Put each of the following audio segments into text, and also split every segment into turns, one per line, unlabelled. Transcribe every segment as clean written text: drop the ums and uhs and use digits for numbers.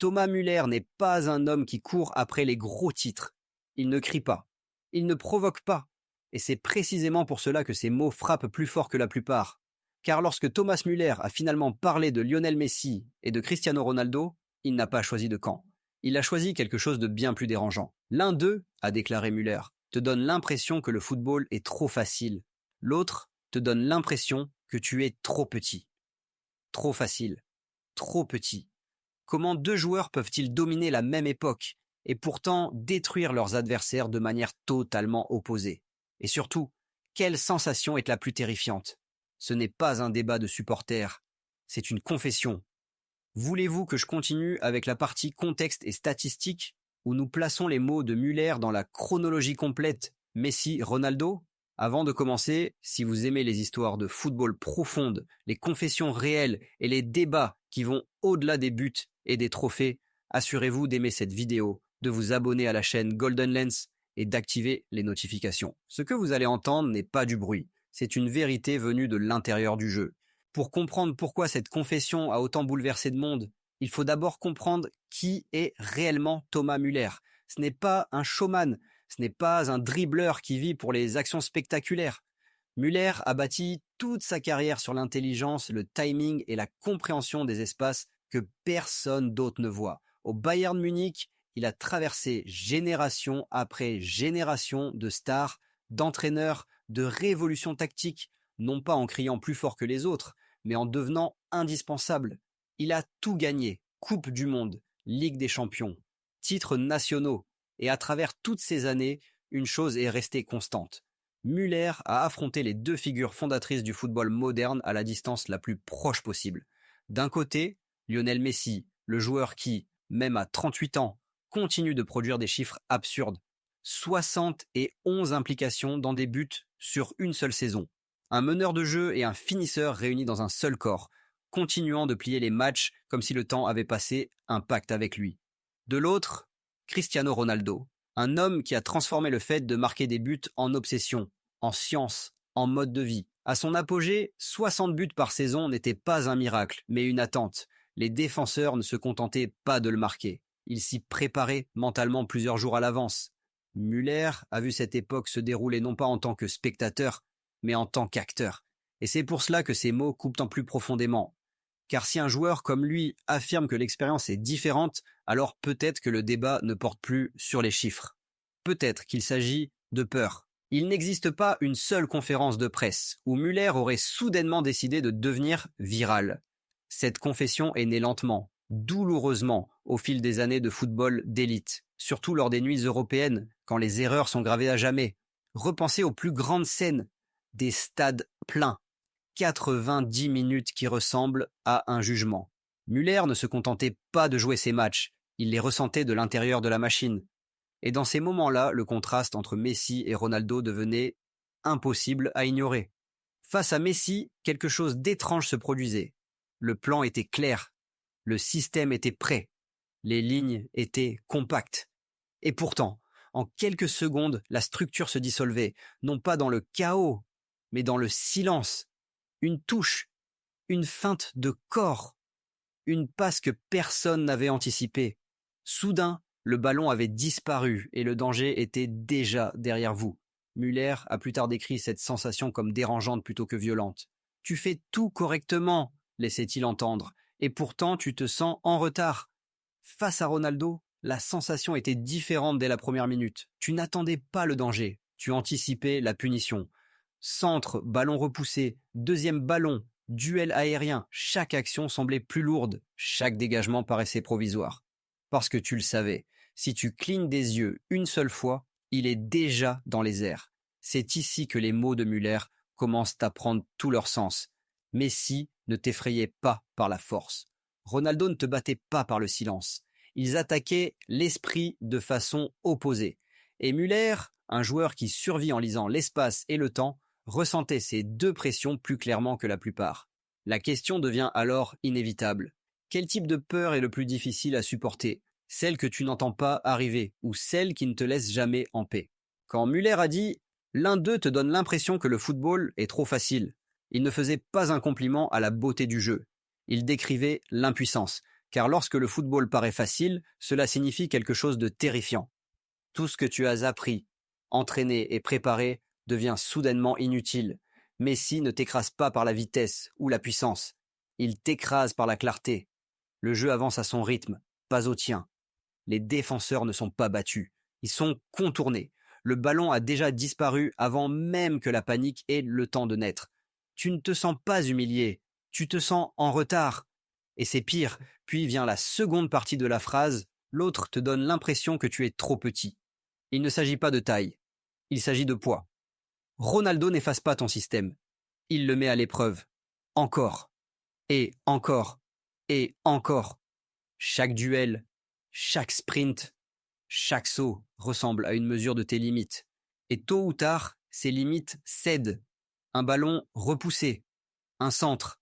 Thomas Müller n'est pas un homme qui court après les gros titres. Il ne crie pas. Il ne provoque pas. Et c'est précisément pour cela que ses mots frappent plus fort que la plupart. Car lorsque Thomas Müller a finalement parlé de Lionel Messi et de Cristiano Ronaldo, il n'a pas choisi de camp. Il a choisi quelque chose de bien plus dérangeant. L'un d'eux, a déclaré Müller, te donne l'impression que le football est trop facile. L'autre te donne l'impression que tu es trop petit. Trop facile. Trop petit. Comment deux joueurs peuvent-ils dominer la même époque et pourtant détruire leurs adversaires de manière totalement opposée? Et surtout, quelle sensation est la plus terrifiante? Ce n'est pas un débat de supporters, c'est une confession. Voulez-vous que je continue avec la partie contexte et statistique où nous plaçons les mots de Müller dans la chronologie complète Messi-Ronaldo? Avant de commencer, si vous aimez les histoires de football profondes, les confessions réelles et les débats qui vont au-delà des buts et des trophées, assurez-vous d'aimer cette vidéo, de vous abonner à la chaîne Golden Lens et d'activer les notifications. Ce que vous allez entendre n'est pas du bruit, c'est une vérité venue de l'intérieur du jeu. Pour comprendre pourquoi cette confession a autant bouleversé de monde, il faut d'abord comprendre qui est réellement Thomas Müller. Ce n'est pas un showman, ce n'est pas un dribbleur qui vit pour les actions spectaculaires. Müller a bâti toute sa carrière sur l'intelligence, le timing et la compréhension des espaces que personne d'autre ne voit. Au Bayern Munich, il a traversé génération après génération de stars, d'entraîneurs, de révolutions tactiques, non pas en criant plus fort que les autres, mais en devenant indispensable. Il a tout gagné, Coupe du Monde, Ligue des Champions, titres nationaux, et à travers toutes ces années, une chose est restée constante. Müller a affronté les deux figures fondatrices du football moderne à la distance la plus proche possible. D'un côté, Lionel Messi, le joueur qui, même à 38 ans, continue de produire des chiffres absurdes. 71 implications dans des buts sur une seule saison. Un meneur de jeu et un finisseur réunis dans un seul corps, continuant de plier les matchs comme si le temps avait passé un pacte avec lui. De l'autre, Cristiano Ronaldo, un homme qui a transformé le fait de marquer des buts en obsession, en science, en mode de vie. À son apogée, 60 buts par saison n'était pas un miracle, mais une attente. Les défenseurs ne se contentaient pas de le marquer. Ils s'y préparaient mentalement plusieurs jours à l'avance. Müller a vu cette époque se dérouler non pas en tant que spectateur, mais en tant qu'acteur. Et c'est pour cela que ces mots coupent en plus profondément. Car si un joueur comme lui affirme que l'expérience est différente, alors peut-être que le débat ne porte plus sur les chiffres. Peut-être qu'il s'agit de peur. Il n'existe pas une seule conférence de presse où Müller aurait soudainement décidé de devenir viral. Cette confession est née lentement, douloureusement, au fil des années de football d'élite, surtout lors des nuits européennes, quand les erreurs sont gravées à jamais. Repensez aux plus grandes scènes, des stades pleins, 90 minutes qui ressemblent à un jugement. Müller ne se contentait pas de jouer ses matchs, il les ressentait de l'intérieur de la machine. Et dans ces moments-là, le contraste entre Messi et Ronaldo devenait impossible à ignorer. Face à Messi, quelque chose d'étrange se produisait. Le plan était clair, le système était prêt, les lignes étaient compactes. Et pourtant, en quelques secondes, la structure se dissolvait, non pas dans le chaos, mais dans le silence. Une touche, une feinte de corps, une passe que personne n'avait anticipée. Soudain, le ballon avait disparu et le danger était déjà derrière vous. Müller a plus tard décrit cette sensation comme dérangeante plutôt que violente. Tu fais tout correctement, laissait-il entendre, et pourtant tu te sens en retard. Face à Ronaldo, la sensation était différente dès la première minute. Tu n'attendais pas le danger, tu anticipais la punition. Centre, ballon repoussé, deuxième ballon, duel aérien, chaque action semblait plus lourde, chaque dégagement paraissait provisoire. Parce que tu le savais, si tu clignes des yeux une seule fois, il est déjà dans les airs. C'est ici que les mots de Müller commencent à prendre tout leur sens. Messi ne t'effrayait pas par la force. Ronaldo ne te battait pas par le silence. Ils attaquaient l'esprit de façon opposée. Et Müller, un joueur qui survit en lisant l'espace et le temps, ressentait ces deux pressions plus clairement que la plupart. La question devient alors inévitable. Quel type de peur est le plus difficile à supporter? Celle que tu n'entends pas arriver ou celle qui ne te laisse jamais en paix? Quand Müller a dit « L'un d'eux te donne l'impression que le football est trop facile », il ne faisait pas un compliment à la beauté du jeu. Il décrivait l'impuissance. Car lorsque le football paraît facile, cela signifie quelque chose de terrifiant. Tout ce que tu as appris, entraîné et préparé devient soudainement inutile. Messi ne t'écrase pas par la vitesse ou la puissance. Il t'écrase par la clarté. Le jeu avance à son rythme, pas au tien. Les défenseurs ne sont pas battus. Ils sont contournés. Le ballon a déjà disparu avant même que la panique ait le temps de naître. Tu ne te sens pas humilié. Tu te sens en retard. Et c'est pire. Puis vient la seconde partie de la phrase. L'autre te donne l'impression que tu es trop petit. Il ne s'agit pas de taille. Il s'agit de poids. Ronaldo n'efface pas ton système. Il le met à l'épreuve. Encore. Et encore. Et encore. Chaque duel, chaque sprint, chaque saut ressemble à une mesure de tes limites. Et tôt ou tard, ces limites cèdent. Un ballon repoussé, un centre,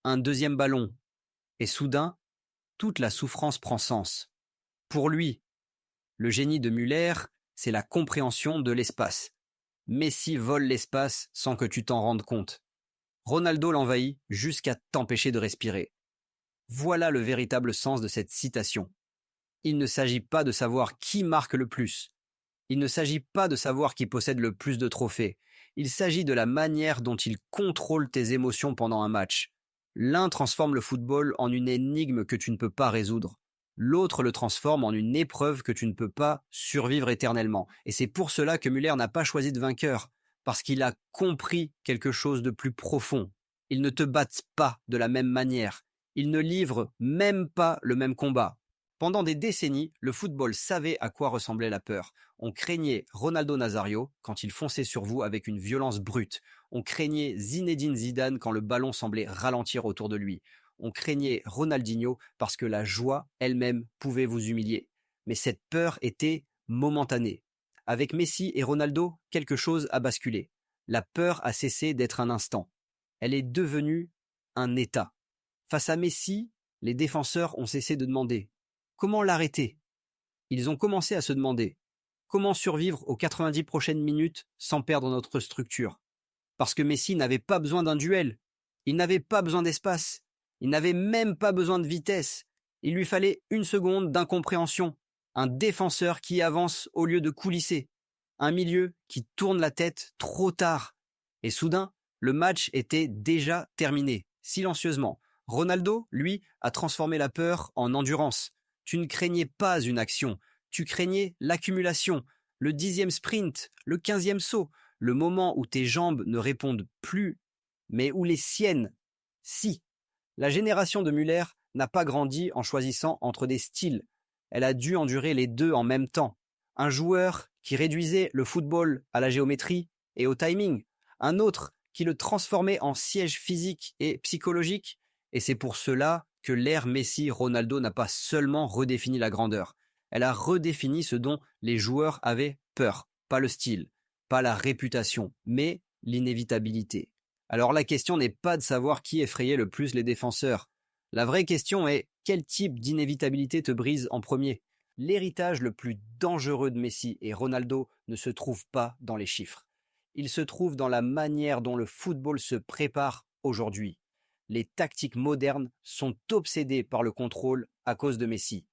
un deuxième ballon. Et soudain, toute la souffrance prend sens. Pour lui, le génie de Müller, c'est la compréhension de l'espace. Messi vole l'espace sans que tu t'en rendes compte. Ronaldo l'envahit jusqu'à t'empêcher de respirer. Voilà le véritable sens de cette citation. Il ne s'agit pas de savoir qui marque le plus. Il ne s'agit pas de savoir qui possède le plus de trophées. Il s'agit de la manière dont il contrôle tes émotions pendant un match. L'un transforme le football en une énigme que tu ne peux pas résoudre. L'autre le transforme en une épreuve que tu ne peux pas survivre éternellement. Et c'est pour cela que Müller n'a pas choisi de vainqueur, parce qu'il a compris quelque chose de plus profond. Ils ne te battent pas de la même manière. Ils ne livrent même pas le même combat. Pendant des décennies, le football savait à quoi ressemblait la peur. On craignait Ronaldo Nazario quand il fonçait sur vous avec une violence brute. On craignait Zinedine Zidane quand le ballon semblait ralentir autour de lui. On craignait Ronaldinho parce que la joie elle-même pouvait vous humilier. Mais cette peur était momentanée. Avec Messi et Ronaldo, quelque chose a basculé. La peur a cessé d'être un instant. Elle est devenue un état. Face à Messi, les défenseurs ont cessé de demander « Comment l'arrêter ?» Ils ont commencé à se demander « Comment survivre aux 90 prochaines minutes sans perdre notre structure ?» Parce que Messi n'avait pas besoin d'un duel. Il n'avait pas besoin d'espace. Il n'avait même pas besoin de vitesse. Il lui fallait une seconde d'incompréhension. Un défenseur qui avance au lieu de coulisser. Un milieu qui tourne la tête trop tard. Et soudain, le match était déjà terminé, silencieusement. Ronaldo, lui, a transformé la peur en endurance. Tu ne craignais pas une action, tu craignais l'accumulation, le 10e sprint, le 15e saut, le moment où tes jambes ne répondent plus, mais où les siennes, si. La génération de Müller n'a pas grandi en choisissant entre des styles. Elle a dû endurer les deux en même temps. Un joueur qui réduisait le football à la géométrie et au timing. Un autre qui le transformait en siège physique et psychologique. Et c'est pour cela que l'ère Messi-Ronaldo n'a pas seulement redéfini la grandeur. Elle a redéfini ce dont les joueurs avaient peur. Pas le style, pas la réputation, mais l'inévitabilité. Alors la question n'est pas de savoir qui effrayait le plus les défenseurs. La vraie question est quel type d'inévitabilité te brise en premier. L'héritage le plus dangereux de Messi et Ronaldo ne se trouve pas dans les chiffres. Il se trouve dans la manière dont le football se prépare aujourd'hui. Les tactiques modernes sont obsédées par le contrôle à cause de Messi.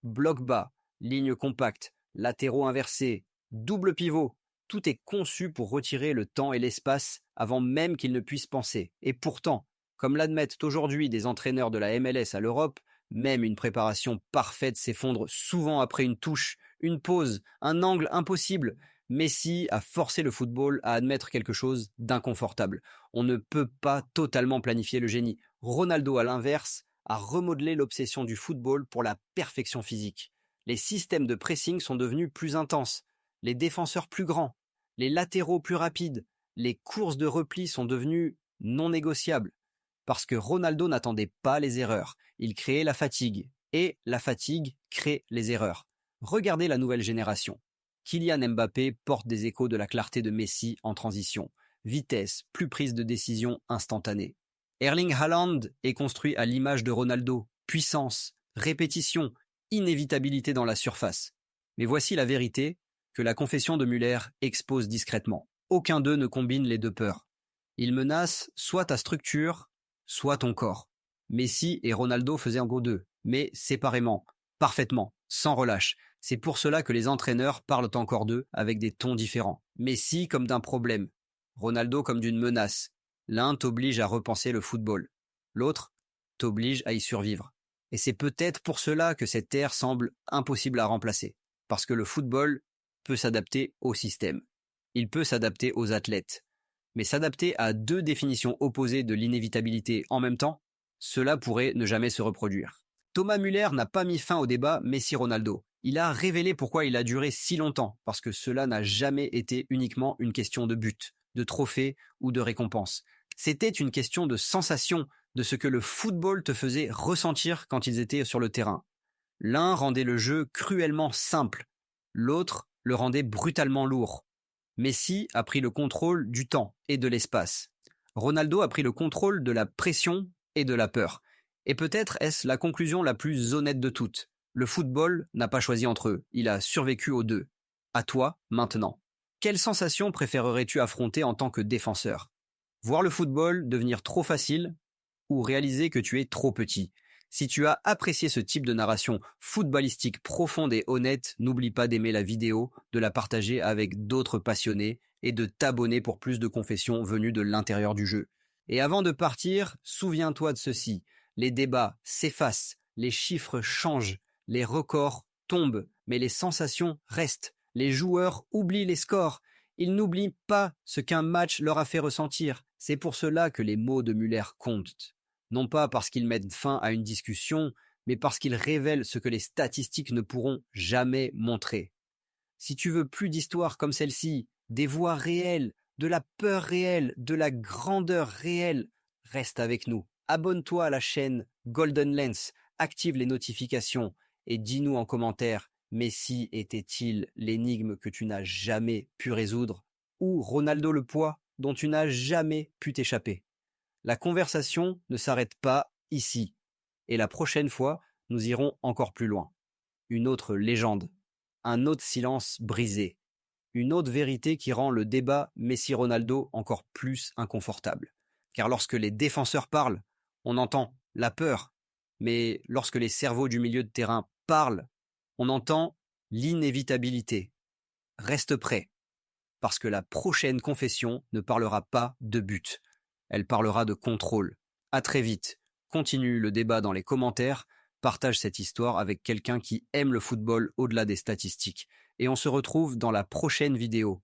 Bloc bas, ligne compacte, latéraux inversés, double pivot, tout est conçu pour retirer le temps et l'espace avant même qu'ils ne puissent penser. Et pourtant, comme l'admettent aujourd'hui des entraîneurs de la MLS à l'Europe, même une préparation parfaite s'effondre souvent après une touche, une pause, un angle impossible. Messi a forcé le football à admettre quelque chose d'inconfortable. On ne peut pas totalement planifier le génie. Ronaldo, à l'inverse, a remodelé l'obsession du football pour la perfection physique. Les systèmes de pressing sont devenus plus intenses, les défenseurs plus grands, les latéraux plus rapides, les courses de repli sont devenues non négociables. Parce que Ronaldo n'attendait pas les erreurs, il créait la fatigue, et la fatigue crée les erreurs. Regardez la nouvelle génération. Kylian Mbappé porte des échos de la clarté de Messi en transition. Vitesse, plus prise de décision instantanée. Erling Haaland est construit à l'image de Ronaldo. Puissance, répétition, inévitabilité dans la surface. Mais voici la vérité que la confession de Müller expose discrètement. Aucun d'eux ne combine les deux peurs. Ils menacent soit ta structure, soit ton corps. Messi et Ronaldo faisaient en gros deux. mais séparément, parfaitement, sans relâche. C'est pour cela que les entraîneurs parlent encore d'eux avec des tons différents. Messi comme d'un problème, Ronaldo comme d'une menace. L'un t'oblige à repenser le football, l'autre t'oblige à y survivre. Et c'est peut-être pour cela que cette ère semble impossible à remplacer, parce que le football peut s'adapter au système. Il peut s'adapter aux athlètes. Mais s'adapter à deux définitions opposées de l'inévitabilité en même temps, cela pourrait ne jamais se reproduire. Thomas Müller n'a pas mis fin au débat Messi-Ronaldo. Il a révélé pourquoi il a duré si longtemps, parce que cela n'a jamais été uniquement une question de but, de trophée ou de récompense. C'était une question de sensation, de ce que le football te faisait ressentir quand ils étaient sur le terrain. L'un rendait le jeu cruellement simple, l'autre le rendait brutalement lourd. Messi a pris le contrôle du temps et de l'espace. Ronaldo a pris le contrôle de la pression et de la peur. Et peut-être est-ce la conclusion la plus honnête de toutes. Le football n'a pas choisi entre eux, il a survécu aux deux. À toi, maintenant. Quelle sensation préférerais-tu affronter en tant que défenseur? Voir le football devenir trop facile ou réaliser que tu es trop petit? Si tu as apprécié ce type de narration footballistique profonde et honnête, n'oublie pas d'aimer la vidéo, de la partager avec d'autres passionnés et de t'abonner pour plus de confessions venues de l'intérieur du jeu. Et avant de partir, souviens-toi de ceci. Les débats s'effacent, les chiffres changent, les records tombent, mais les sensations restent. Les joueurs oublient les scores. Ils n'oublient pas ce qu'un match leur a fait ressentir. C'est pour cela que les mots de Müller comptent. Non pas parce qu'ils mettent fin à une discussion, mais parce qu'ils révèlent ce que les statistiques ne pourront jamais montrer. Si tu veux plus d'histoires comme celle-ci, des voix réelles, de la peur réelle, de la grandeur réelle, reste avec nous. Abonne-toi à la chaîne Golden Lens, active les notifications et dis-nous en commentaire, Messi était-il l'énigme que tu n'as jamais pu résoudre ou Ronaldo le poids dont tu n'as jamais pu t'échapper? La conversation ne s'arrête pas ici. Et la prochaine fois, nous irons encore plus loin. Une autre légende, un autre silence brisé, une autre vérité qui rend le débat Messi-Ronaldo encore plus inconfortable. Car lorsque les défenseurs parlent, on entend la peur. Mais lorsque les cerveaux du milieu de terrain parlent, on entend l'inévitabilité. Reste prêt, parce que la prochaine confession ne parlera pas de but. Elle parlera de contrôle. À très vite. Continue le débat dans les commentaires. Partage cette histoire avec quelqu'un qui aime le football au-delà des statistiques. Et on se retrouve dans la prochaine vidéo.